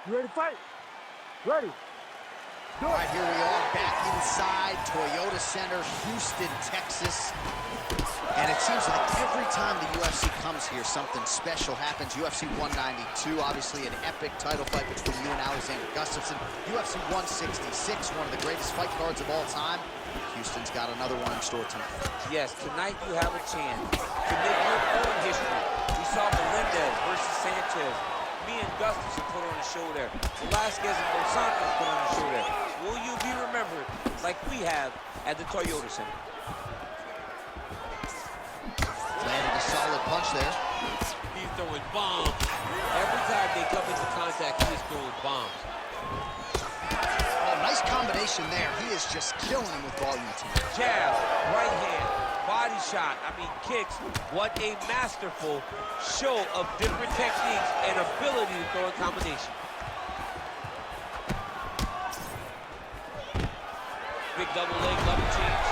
You ready to fight? Ready. All right, here we are back inside Toyota Center, Houston, Texas. And it seems like every time the UFC comes here, something special happens. UFC 192, obviously an epic title fight between you and Alexander Gustafsson. UFC 166, one of the greatest fight cards of all time. Houston's got another one in store tonight. Yes, tonight you have a chance to make your own history. We saw Melendez versus Sanchez. Me and Gustafsson put on a show there. Velasquez and Dos Santos put on a show there. Will you be remembered like we have at the Toyota Center? Landed a solid punch there. He's throwing bombs. Every time they come into contact, he's throwing bombs. Oh, nice combination there. He is just killing him with volume tonight. Jab, right hand, body shot, kicks. What a masterful show of different techniques and ability to throw in combination. Big double leg, double change.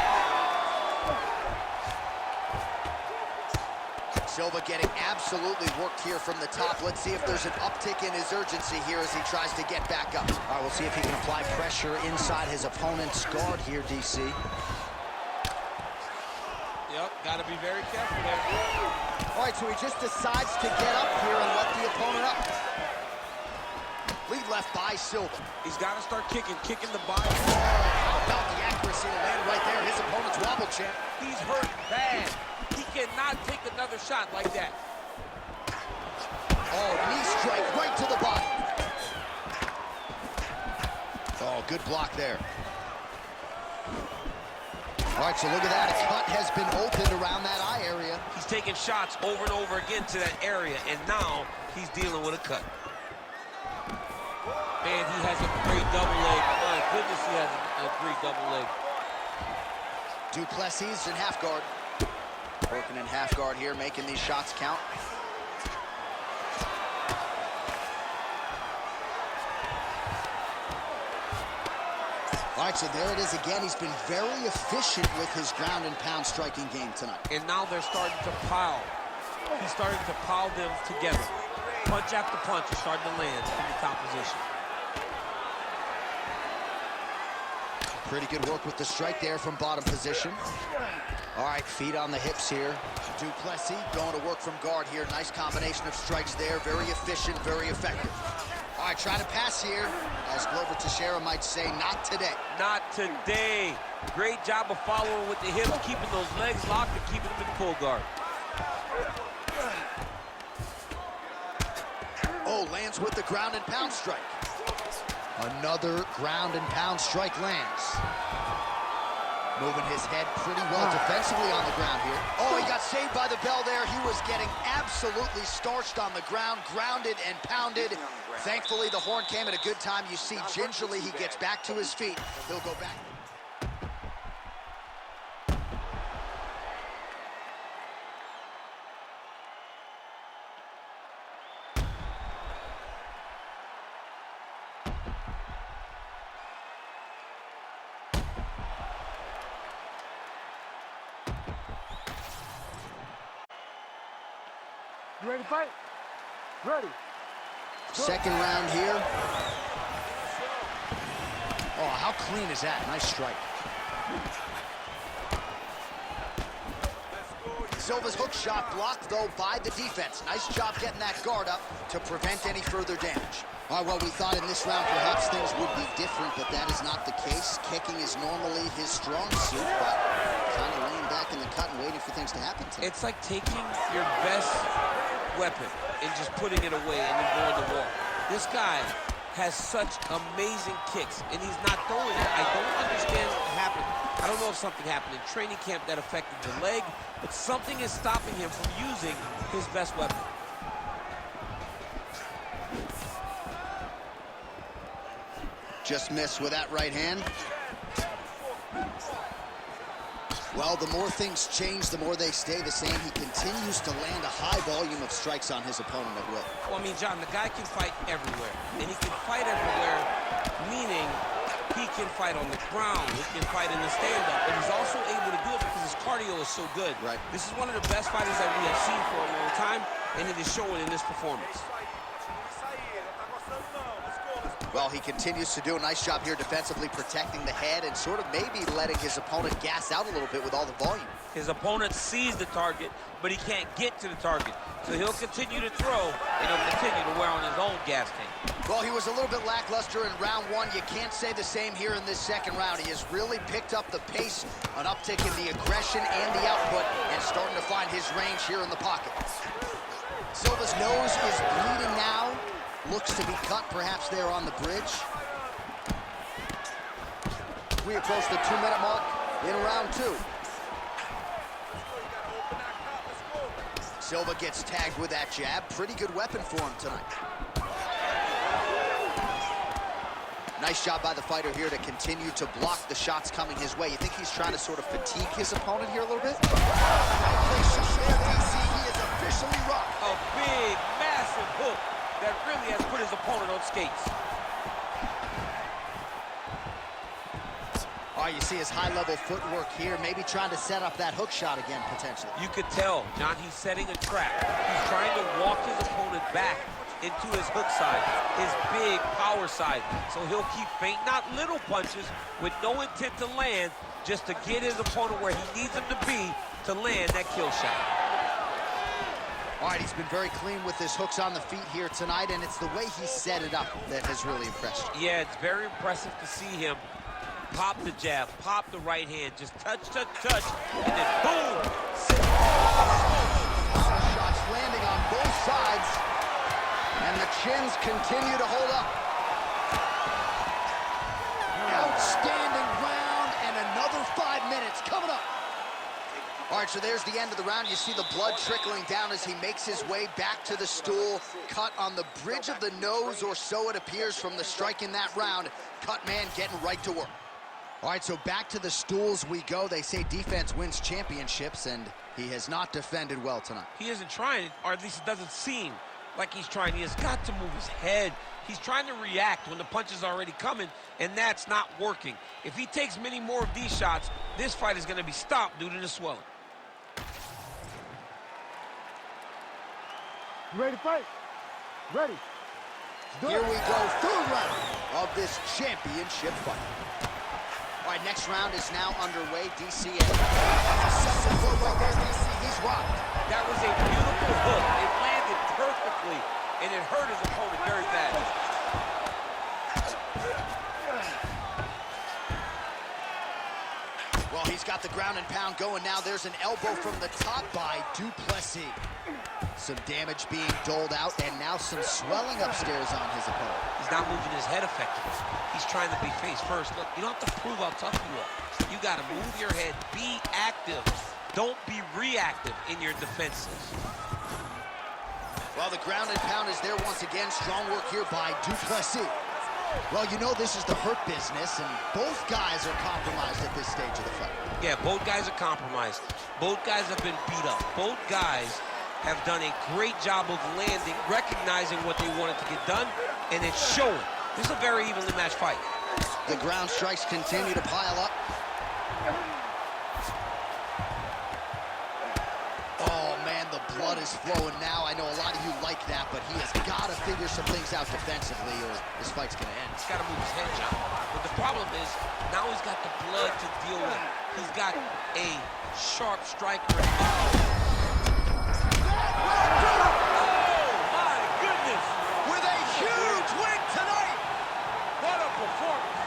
Silva getting absolutely worked here from the top. Let's see if there's an uptick in his urgency here as he tries to get back up. All right, we'll see if he can apply pressure inside his opponent's guard here, DC. Yep, gotta be very careful there. All right, so he just decides to get up here and let the opponent up. Lead left by Silva. He's gotta start kicking the body. How about the accuracy to land right there? His opponent's wobble champ. He's hurt bad. He cannot take another shot like that. Oh, knee strike right to the body. Oh, good block there. All right, so look at that. A cut has been opened around that eye area. He's taking shots over and over again to that area, and now he's dealing with a cut. Man, he has a great double leg. My goodness, he has a great double leg. Duplessis in half guard. Working in half guard here, making these shots count. All right, so there it is again. He's been very efficient with his ground and pound striking game tonight. And now they're starting to pile. He's starting to pile them together. Punch after punch is starting to land in the top position. Pretty good work with the strike there from bottom position. All right, feet on the hips here. Duplessis going to work from guard here. Nice combination of strikes there. Very efficient, very effective. All right, trying to pass here. As Glover Teixeira might say, not today. Not today. Great job of following with the hips, keeping those legs locked and keeping them in pull guard. Oh, lands with the ground and pound strike. Another ground and pound strike lands. Moving his head pretty well defensively on the ground here. Oh, he got saved by the bell there. He was getting absolutely starched on the ground, grounded and pounded. Thankfully, the horn came at a good time. You see, gingerly, he gets back to his feet. He'll go back. You ready to fight? Ready. Second round here. Oh, how clean is that? Nice strike. Silva's hook shot blocked, though, by the defense. Nice job getting that guard up to prevent any further damage. All right, well, we thought in this round perhaps things would be different, but that is not the case. Kicking is normally his strong suit, but kind of laying back in the cut and waiting for things to happen to him. It's like taking your best weapon and just putting it away and then going to war. This guy has such amazing kicks, and he's not throwing it. I don't understand what happened. I don't know if something happened in training camp that affected the leg, but something is stopping him from using his best weapon. Just missed with that right hand. Well, the more things change, the more they stay the same. He continues to land a high volume of strikes on his opponent at will. Well, I mean, John, the guy can fight everywhere. And he can fight everywhere, meaning he can fight on the ground, he can fight in the stand-up, but he's also able to do it because his cardio is so good. Right. This is one of the best fighters that we have seen for a long time, and it is showing in this performance. Well, he continues to do a nice job here defensively, protecting the head and sort of maybe letting his opponent gas out a little bit with all the volume. His opponent sees the target, but he can't get to the target. So he'll continue to throw, and he'll continue to wear on his own gas tank. Well, he was a little bit lackluster in round one. You can't say the same here in this second round. He has really picked up the pace, an uptick in the aggression and the output, and starting to find his range here in the pocket. Silva's nose is bleeding now. Looks to be cut, perhaps there on the bridge. We approach the 2-minute mark in round two. Silva gets tagged with that jab. Pretty good weapon for him tonight. Nice job by the fighter here to continue to block the shots coming his way. You think he's trying to sort of fatigue his opponent here a little bit? He is officially rocked. A big, massive hook that really has put his opponent on skates. All right, you see his high-level footwork here, maybe trying to set up that hook shot again, potentially. You could tell, John, he's setting a trap. He's trying to walk his opponent back into his hook side, his big power side. So he'll keep feinting out little punches with no intent to land, just to get his opponent where he needs him to be to land that kill shot. All right, he's been very clean with his hooks on the feet here tonight, and it's the way he set it up that has really impressed you. Yeah, it's very impressive to see him pop the jab, pop the right hand, just touch, touch, touch, and then boom! Shots landing on both sides, and the chins continue to hold up. Outstanding round, and another 5 minutes coming up. All right, so there's the end of the round. You see the blood trickling down as he makes his way back to the stool. Cut on the bridge of the nose, or so it appears from the strike in that round. Cut man getting right to work. All right, so back to the stools we go. They say defense wins championships, and he has not defended well tonight. He isn't trying, or at least it doesn't seem like he's trying. He has got to move his head. He's trying to react when the punch is already coming, and that's not working. If he takes many more of these shots, this fight is going to be stopped due to the swelling. You ready to fight? Ready. Here we go, third round of this championship fight. All right, next round is now underway. DC right there, DC, he's rocked. That was a beautiful hook. It landed perfectly, and it hurt his opponent very bad. Well, he's got the ground and pound going now. There's an elbow from the top by Duplessis. Some damage being doled out, and now some swelling upstairs on his opponent. He's not moving his head effectively. He's trying to be face first. Look, you don't have to prove how tough you are. You got to move your head, be active. Don't be reactive in your defenses. Well, the ground and pound is there once again. Strong work here by Duplessis. Well, you know this is the hurt business, and both guys are compromised at this stage of the fight. Yeah, both guys are compromised. Both guys have been beat up. Both guys have done a great job of landing, recognizing what they wanted to get done, and it's showing. This is a very evenly matched fight. The ground strikes continue to pile up. Oh, man, the blood is flowing now. I know a lot of you like that, but he has got to figure some things out defensively, or this fight's going to end. He's got to move his head, John. But the problem is, now he's got the blood to deal with. He's got a sharp striker. Oh, my goodness! With a huge win tonight! What a performance!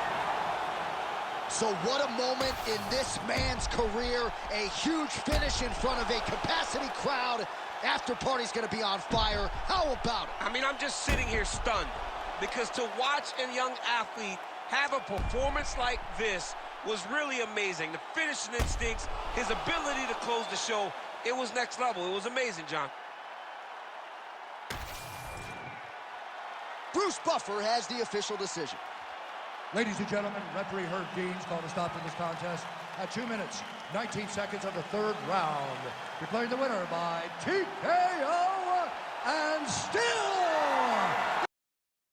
So what a moment in this man's career. A huge finish in front of a capacity crowd. After party's gonna be on fire. How about it? I mean, I'm just sitting here stunned, because to watch a young athlete have a performance like this was really amazing. The finishing instincts, his ability to close the show, it was next level. It was amazing, John. Bruce Buffer has the official decision. Ladies and gentlemen, referee Herb Deans called a stop to this contest at 2 minutes, 19 seconds of the third round. Declaring the winner by TKO and still